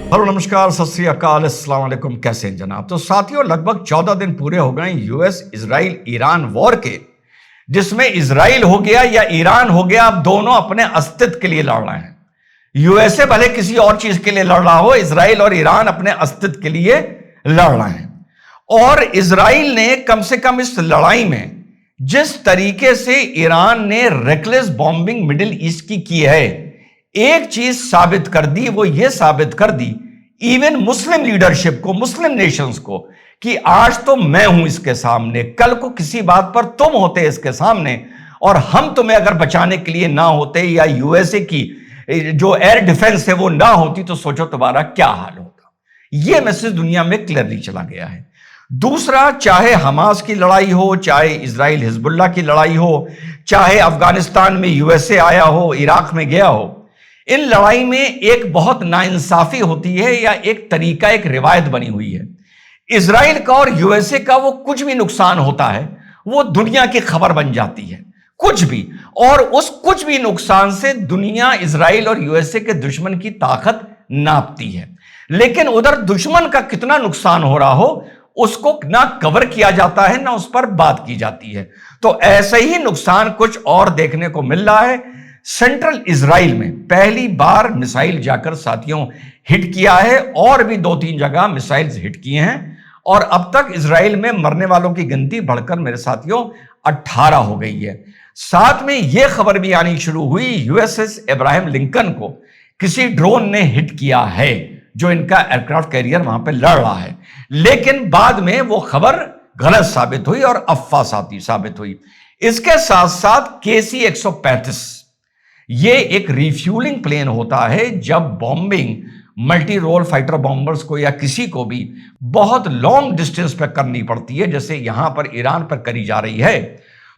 Hello नमस्कार, सत श्री अकाल, अस्सलाम वालेकुम। कैसे हैं जनाब? तो साथियों, लगभग 14 दिन पूरे हो गए यूएस इजराइल ईरान वॉर के, जिसमें इजराइल हो गया या ईरान हो गया, अब दोनों अपने अस्तित्व के लिए लड़ रहे हैं। यूएसए भले किसी और चीज के लिए लड़ रहा हो, इजराइल और ईरान अपने अस्तित्व के लिए लड़ रहे हैं। और इजराइल ने कम से कम इस लड़ाई में जिस तरीके से ईरान ने रेकलेस बॉम्बिंग मिडिल ईस्ट की है, एक चीज साबित कर दी। वो ये साबित कर दी इवन मुस्लिम लीडरशिप को, मुस्लिम नेशंस को, कि आज तो मैं हूं इसके सामने, कल को किसी बात पर तुम होते इसके सामने, और हम तुम्हें अगर बचाने के लिए ना होते या यूएसए की जो एयर डिफेंस है वो ना होती, तो सोचो तुम्हारा क्या हाल होता। यह मैसेज दुनिया में क्लियरली चला गया है। दूसरा, चाहे हमास की लड़ाई हो, चाहे इजराइल हिजबुल्लाह की लड़ाई हो, चाहे अफगानिस्तान में यूएसए आया हो, इराक में गया हो, इन लड़ाई में एक बहुत नाइंसाफी होती है या एक तरीका, एक रिवायत बनी हुई है। इजराइल का और यूएसए का वो कुछ भी नुकसान होता है, वो दुनिया की खबर बन जाती है, कुछ भी। और उस कुछ भी नुकसान से दुनिया इजराइल और यूएसए के दुश्मन की ताकत नापती है। लेकिन उधर दुश्मन का कितना नुकसान हो रहा हो, उसको ना कवर किया जाता है, ना उस पर बात की जाती है। तो ऐसे ही नुकसान कुछ और देखने को मिल रहा है। सेंट्रल इजराइल में पहली बार मिसाइल जाकर साथियों हिट किया है, और भी 2-3 जगह मिसाइल्स हिट किए हैं, और अब तक इजराइल में मरने वालों की गिनती बढ़कर मेरे साथियों 18 हो गई है। साथ में यह खबर भी आनी शुरू हुई, यूएसएस अब्राहम लिंकन को किसी ड्रोन ने हिट किया है, जो इनका एयरक्राफ्ट कैरियर वहां पर लड़ रहा है। लेकिन बाद में वो खबर गलत साबित हुई और अफवाह साबित हुई। इसके साथ साथ KC-135, ये एक रिफ्यूलिंग प्लेन होता है। जब bombing multi role fighter bombers को या किसी को भी बहुत लॉन्ग डिस्टेंस पर करनी पड़ती है, जैसे यहां पर ईरान पर करी जा रही है,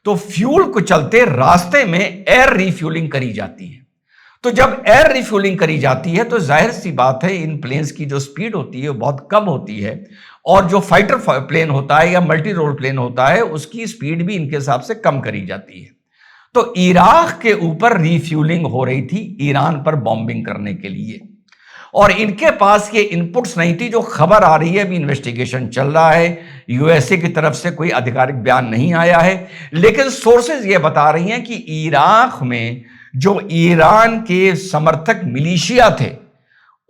तो फ्यूल को चलते रास्ते में एयर रिफ्यूलिंग करी जाती है। तो जब एयर रिफ्यूलिंग करी जाती है, तो जाहिर सी बात है इन प्लेन्स की जो स्पीड होती है वो बहुत कम होती है, और जो फाइटर प्लेन होता है या मल्टी रोल प्लेन होता है, उसकी स्पीड भी इनके हिसाब से कम करी जाती है। तो इराक के ऊपर रिफ्यूलिंग हो रही थी ईरान पर बॉम्बिंग करने के लिए, और इनके पास ये इनपुट्स नहीं थी। जो खबर आ रही है, अभी इन्वेस्टिगेशन चल रहा है, यूएसए की तरफ से कोई आधिकारिक बयान नहीं आया है, लेकिन सोर्सेज ये बता रही हैं कि इराक में जो ईरान के समर्थक मिलिशिया थे,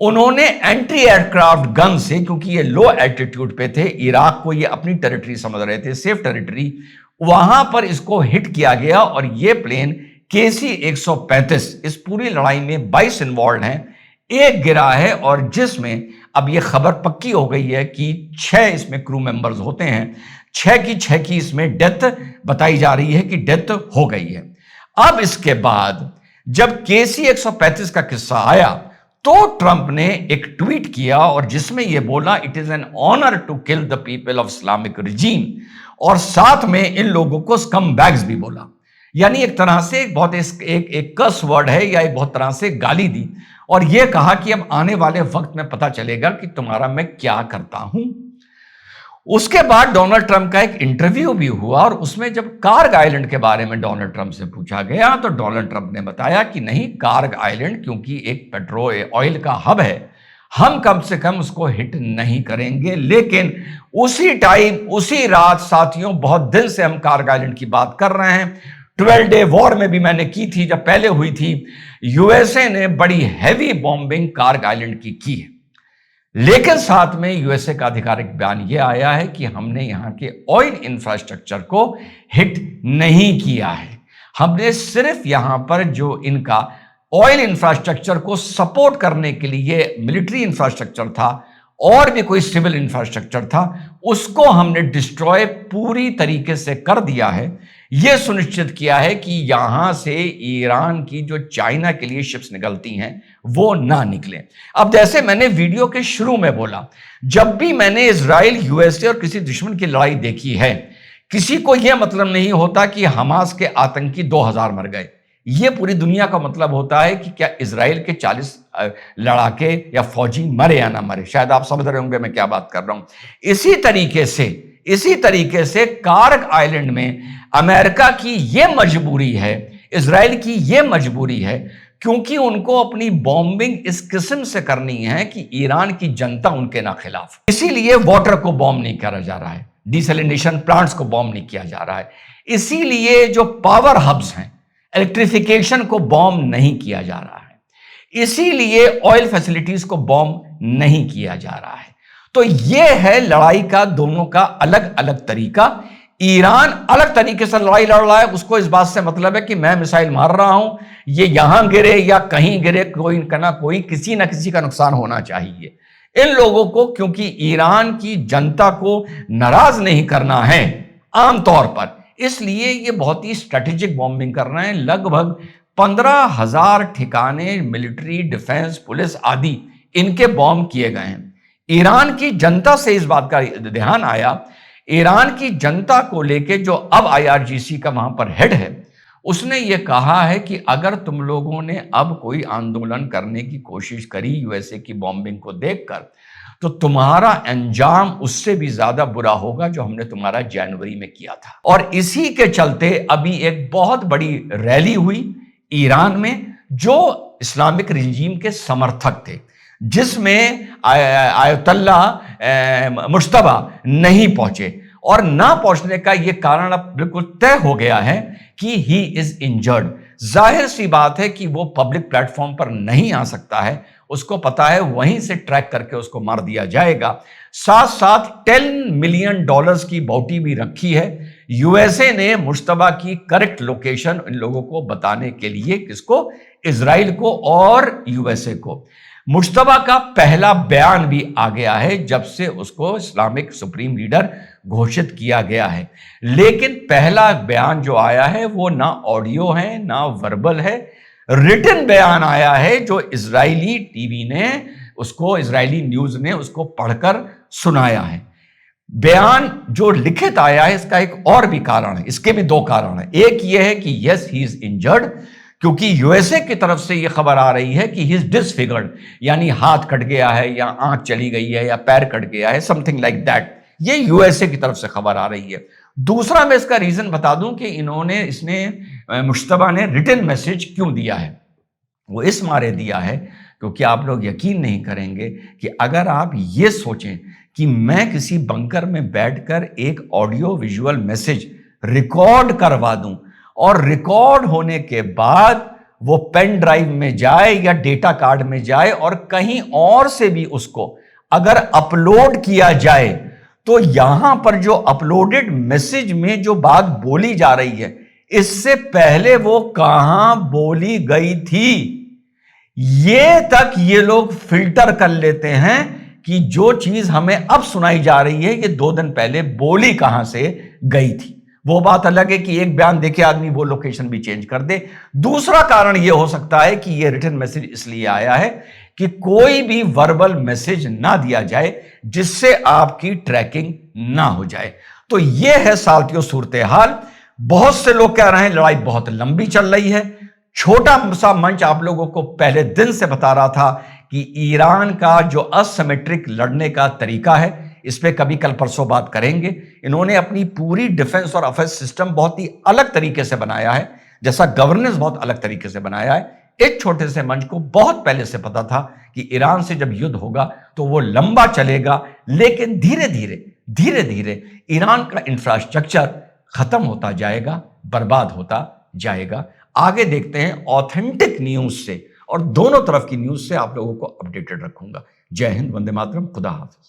उन्होंने एंटी एयरक्राफ्ट गन से, क्योंकि ये लो एल्टीट्यूड पे थे, इराक को ये अपनी टेरिटरी समझ रहे थे, सेफ टेरिटरी, वहां पर इसको हिट किया गया। और ये प्लेन KC-135, इस पूरी लड़ाई में 22 इन्वॉल्व हैं, एक गिरा है, और जिसमें अब ये खबर पक्की हो गई है कि 6 इसमें क्रू मेंबर्स होते हैं। 6 की इसमें डेथ बताई जा रही है कि डेथ हो गई है। अब इसके बाद जब KC-135 का किस्सा आया, तो ट्रंप ने एक ट्वीट किया, और जिसमें यह बोला, it is an honour to kill the people of Islamic regime, और साथ में इन लोगों को स्कम बैग्स भी बोला। यानी एक तरह से बहुत एक कर्स वर्ड है, या एक बहुत तरह से गाली दी, और यह कहा कि अब आने वाले वक्त में पता चलेगा कि तुम्हारा मैं क्या करता हूं। उसके बाद डोनाल्ड ट्रंप का एक इंटरव्यू भी हुआ, और उसमें जब कार्ग आइलैंड के बारे में डोनाल्ड ट्रंप से पूछा गया, तो डोनाल्ड ट्रंप ने बताया कि नहीं, कार्ग आइलैंड क्योंकि एक पेट्रोल ऑयल का हब है, हम कम से कम उसको हिट नहीं करेंगे। लेकिन उसी टाइम, उसी रात साथियों, बहुत दिन से हम कार्ग आइलैंड की बात कर रहे हैं, 12 डे वॉर में भी मैंने की थी, जब पहले हुई थी, यूएसए ने बड़ी हैवी बॉम्बिंग कार्ग आइलैंड की है। लेकिन साथ में यूएसए का आधिकारिक बयान यह आया है कि हमने यहां के ऑयल इंफ्रास्ट्रक्चर को हिट नहीं किया है, हमने सिर्फ यहां पर जो इनका ऑयल इंफ्रास्ट्रक्चर को सपोर्ट करने के लिए मिलिट्री इंफ्रास्ट्रक्चर था, और भी कोई सिविल इंफ्रास्ट्रक्चर था, उसको हमने डिस्ट्रॉय पूरी तरीके से कर दिया है। यह सुनिश्चित किया है कि यहां से ईरान की जो चाइना के लिए शिप्स निकलती हैं वो ना निकले। अब जैसे मैंने वीडियो के शुरू में बोला, जब भी मैंने इजराइल, यूएसए और किसी दुश्मन की लड़ाई देखी है, किसी को यह मतलब नहीं होता कि हमास के आतंकी 2000 मर गए। यह पूरी दुनिया का मतलब होता है कि क्या इजराइल के 40 लड़ाके या फौजी मरे या ना मरे। शायद आप समझ रहे होंगे मैं क्या बात कर रहा हूं। इसी तरीके से कार्ग आइलैंड में अमेरिका की यह मजबूरी है, इजराइल की यह मजबूरी है, क्योंकि उनको अपनी बॉम्बिंग इस किस्म से करनी है कि ईरान की जनता उनके ना खिलाफ। इसीलिए वाटर को बॉम्ब नहीं करा जा रहा है, डिसैलिनेशन प्लांट्स को बॉम्ब नहीं किया जा रहा है, इसीलिए जो पावर हब्स हैं इलेक्ट्रिफिकेशन को बॉम्ब नहीं किया जा रहा है, इसीलिए ऑयल फैसिलिटीज को बॉम्ब नहीं किया जा रहा है। तो यह है लड़ाई का दोनों का अलग अलग तरीका। ईरान अलग तरीके से लड़ाई लड़ रहा है, उसको इस बात से मतलब है कि मैं मिसाइल मार रहा हूं, ये यहां गिरे या कहीं गिरे, कोई ना कोई किसी ना किसी का नुकसान होना चाहिए। इन लोगों को क्योंकि ईरान की जनता को नाराज नहीं करना है आमतौर पर, इसलिए ये बहुत ही स्ट्रेटेजिक बॉम्बिंग कर रहे हैं। लगभग 15,000 ठिकाने मिलिट्री, डिफेंस, पुलिस आदि इनके बॉम्ब किए गए हैं। ईरान की जनता से इस बात का ध्यान आया, ईरान की जनता को लेके जो अब IRGC का वहां पर हेड है, उसने ये कहा है कि अगर तुम लोगों ने अब कोई आंदोलन करने की कोशिश करी USA की बॉम्बिंग को देखकर, तो तुम्हारा अंजाम उससे भी ज्यादा बुरा होगा जो हमने तुम्हारा जनवरी में किया था। और इसी के चलते अभी एक बहुत बड़ी रैली हुई ईरान में जो इस्लामिक रिजीम के समर्थक थे, जिसमें आयतुल्ला मुश्तबा नहीं पहुंचे, और ना पहुंचने का यह कारण अब बिल्कुल तय हो गया है कि ही इज इंजर्ड। जाहिर सी बात है कि वो पब्लिक प्लेटफॉर्म पर नहीं आ सकता है, उसको पता है वहीं से ट्रैक करके उसको मार दिया जाएगा। साथ साथ $10 मिलियन की बाउटी भी रखी है USA ने मुश्तबा की करेक्ट लोकेशन इन लोगों को बताने के लिए, किसको, इजराइल को और USA को। मुश्तबा का पहला बयान भी आ गया है जब से उसको इस्लामिक सुप्रीम लीडर घोषित किया गया है, लेकिन पहला बयान जो आया है वो ना ऑडियो है ना वर्बल है, रिटन बयान आया है जो इजरायली टीवी ने उसको, इजरायली न्यूज ने उसको पढ़कर सुनाया है। बयान जो लिखित आया है इसका एक और भी कारण है, इसके भी दो कारण है। एक ये है कि यस ही इज इंजर्ड, क्योंकि USA की तरफ से यह खबर आ रही है कि ही इज डिसफिगर्ड, यानी हाथ कट गया है या आंख चली गई है या पैर कट गया है, समथिंग लाइक दैट। ये USA की तरफ से खबर आ रही है। दूसरा मैं इसका रीजन बता दूं कि इसने मुश्तबा ने रिटन मैसेज क्यों दिया है। वो इस मारे दिया है क्योंकि आप लोग यकीन नहीं करेंगे कि अगर आप ये सोचें कि मैं किसी बंकर में बैठकर एक ऑडियो विजुअल मैसेज रिकॉर्ड करवा दूं और रिकॉर्ड होने के बाद वो पेन ड्राइव में जाए या डेटा कार्ड में जाए और कहीं और से भी उसको अगर अपलोड किया जाए, तो यहां पर जो अपलोडेड मैसेज में जो बात बोली जा रही है, इससे पहले वो कहां बोली गई थी, ये तक ये लोग फिल्टर कर लेते हैं कि जो चीज हमें अब सुनाई जा रही है ये 2 दिन पहले बोली कहां से गई थी। वो बात अलग है कि एक बयान देखे आदमी वो लोकेशन भी चेंज कर दे। दूसरा कारण यह हो सकता है कि यह रिटन मैसेज इसलिए आया है कि कोई भी वर्बल मैसेज ना दिया जाए जिससे आपकी ट्रैकिंग ना हो जाए। तो यह है साथियों सूरत हाल। बहुत से लोग कह रहे हैं लड़ाई बहुत लंबी चल रही है। छोटा सा मंच आप लोगों को पहले दिन से बता रहा था कि ईरान का जो असिमेट्रिक लड़ने का तरीका है, इस पे कभी कल परसों बात करेंगे। इन्होंने अपनी पूरी डिफेंस और अफेयर्स सिस्टम बहुत ही अलग तरीके से बनाया है, जैसा गवर्नेंस बहुत अलग तरीके से बनाया है। एक छोटे से मंच को बहुत पहले से पता था कि ईरान से जब युद्ध होगा तो वो लंबा चलेगा, लेकिन धीरे धीरे ईरान का इंफ्रास्ट्रक्चर खत्म होता जाएगा, बर्बाद होता जाएगा। आगे देखते हैं ऑथेंटिक न्यूज से, और दोनों तरफ की न्यूज से आप लोगों को अपडेटेड रखूंगा। जय हिंद, वंदे मातरम, खुदा हाफिज।